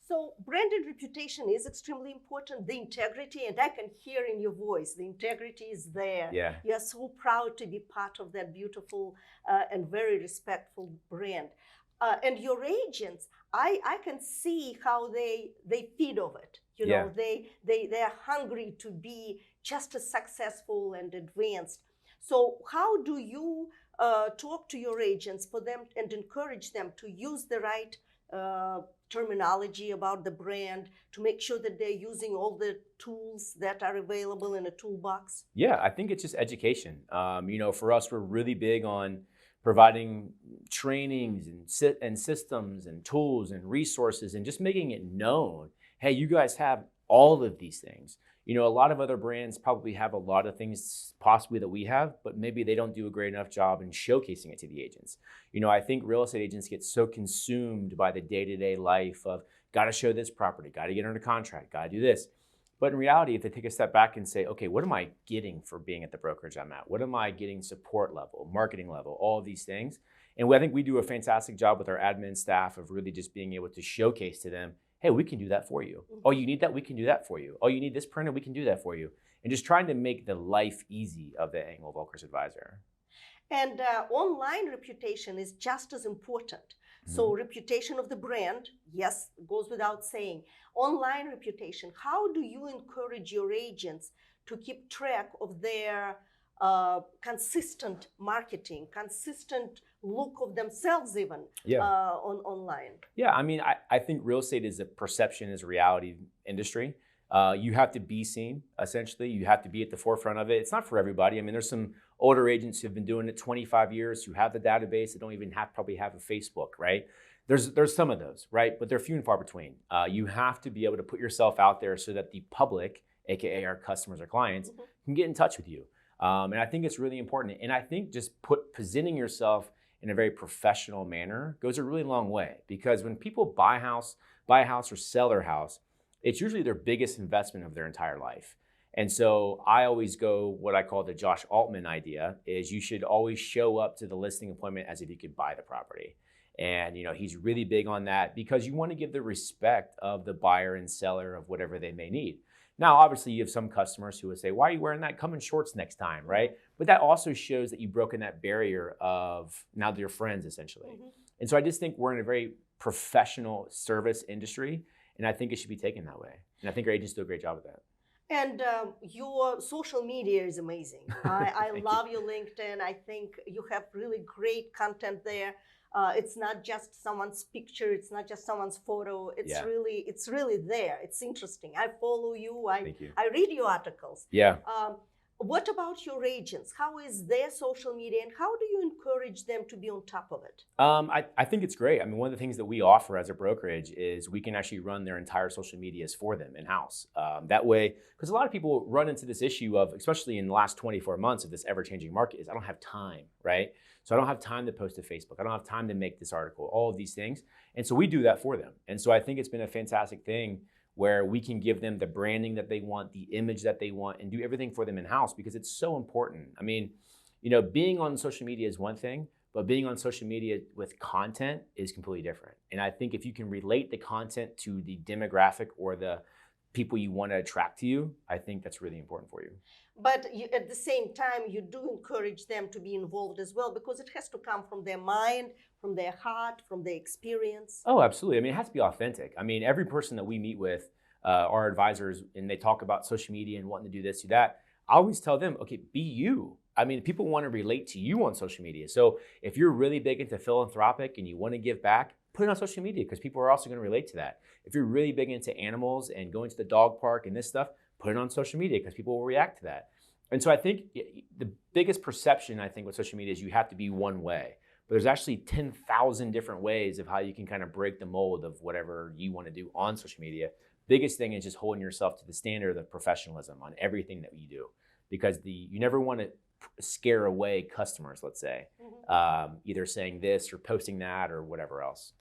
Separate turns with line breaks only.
So branded reputation is extremely important. The integrity, and I can hear in your voice, the integrity is there.
Yeah.
You are so proud to be part of that beautiful and very respectful brand. And your agents, I can see how they feed off it. You know,
Yeah.
they are hungry to be just as successful and advanced. So how do you talk to your agents for them and encourage them to use the right terminology about the brand to make sure that they're using all the tools that are available in a toolbox?
Yeah, I think it's just education. For us, we're really big on providing trainings and systems and tools and resources and just making it known. Hey, you guys have all of these things. A lot of other brands probably have a lot of things possibly that we have, but maybe they don't do a great enough job in showcasing it to the agents. I think real estate agents get so consumed by the day-to-day life of got to show this property, got to get under contract, got to do this. But in reality, if they take a step back and say, okay, what am I getting for being at the brokerage I'm at? What am I getting support level, marketing level, all of these things? And I think we do a fantastic job with our admin staff of really just being able to showcase to them, hey, we can do that for you. Oh, you need that? We can do that for you. Oh, you need this printer? We can do that for you. And just trying to make the life easy of the Engel Volkers advisor.
And online reputation is just as important. So reputation of the brand, yes, goes without saying. Online reputation, how do you encourage your agents to keep track of their consistent marketing, consistent look of themselves even online?
Yeah, I think real estate is a perception is a reality industry. You have to be seen, essentially. You have to be at the forefront of it. It's not for everybody. There's some older agents who've been doing it 25 years, who have the database, that don't even probably have a Facebook, right? There's some of those, right? But they're few and far between. You have to be able to put yourself out there so that the public, AKA our customers or clients, can get in touch with you. And I think it's really important. And I think just presenting yourself in a very professional manner goes a really long way, because when people buy a house or sell their house, it's usually their biggest investment of their entire life. And so I always go what I call the Josh Altman idea is you should always show up to the listing appointment as if you could buy the property. And he's really big on that because you want to give the respect of the buyer and seller of whatever they may need. Now, obviously, you have some customers who would say, why are you wearing that? Come in shorts next time, right? But that also shows that you've broken that barrier of now they're friends, essentially. And so I just think we're in a very professional service industry, and I think it should be taken that way. And I think our agents do a great job of that.
And your social media is amazing. I love your LinkedIn. I think you have really great content there. It's not just someone's picture. It's not just someone's photo. It's really there. It's interesting. I follow you.
Thank you.
I read your articles.
Yeah.
What about your agents? How is their social media, and how do you encourage them to be on top of it?
I think it's great. One of the things that we offer as a brokerage is we can actually run their entire social medias for them in-house. That way, because a lot of people run into this issue of, especially in the last 24 months of this ever-changing market, is I don't have time, right? So I don't have time to post to Facebook. I don't have time to make this article, all of these things. And so we do that for them. And so I think it's been a fantastic thing where we can give them the branding that they want, the image that they want, and do everything for them in-house, because it's so important. Being on social media is one thing, but being on social media with content is completely different. And I think if you can relate the content to the demographic or the people you want to attract to you, I think that's really important for you.
But at the same time, you do encourage them to be involved as well, because it has to come from their mind, from their heart, from their experience.
Oh, absolutely. It has to be authentic. Every person that we meet with, our advisors, and they talk about social media and wanting to do this, do that, I always tell them, okay, be you. People want to relate to you on social media. So if you're really big into philanthropic and you want to give back, put it on social media, because people are also going to relate to that. If you're really big into animals and going to the dog park and this stuff, put it on social media, because people will react to that. And so I think the biggest perception, I think, with social media is you have to be one way. But there's actually 10,000 different ways of how you can kind of break the mold of whatever you want to do on social media. Biggest thing is just holding yourself to the standard of professionalism on everything that you do, because you never want to scare away customers, let's say, either saying this or posting that or whatever else.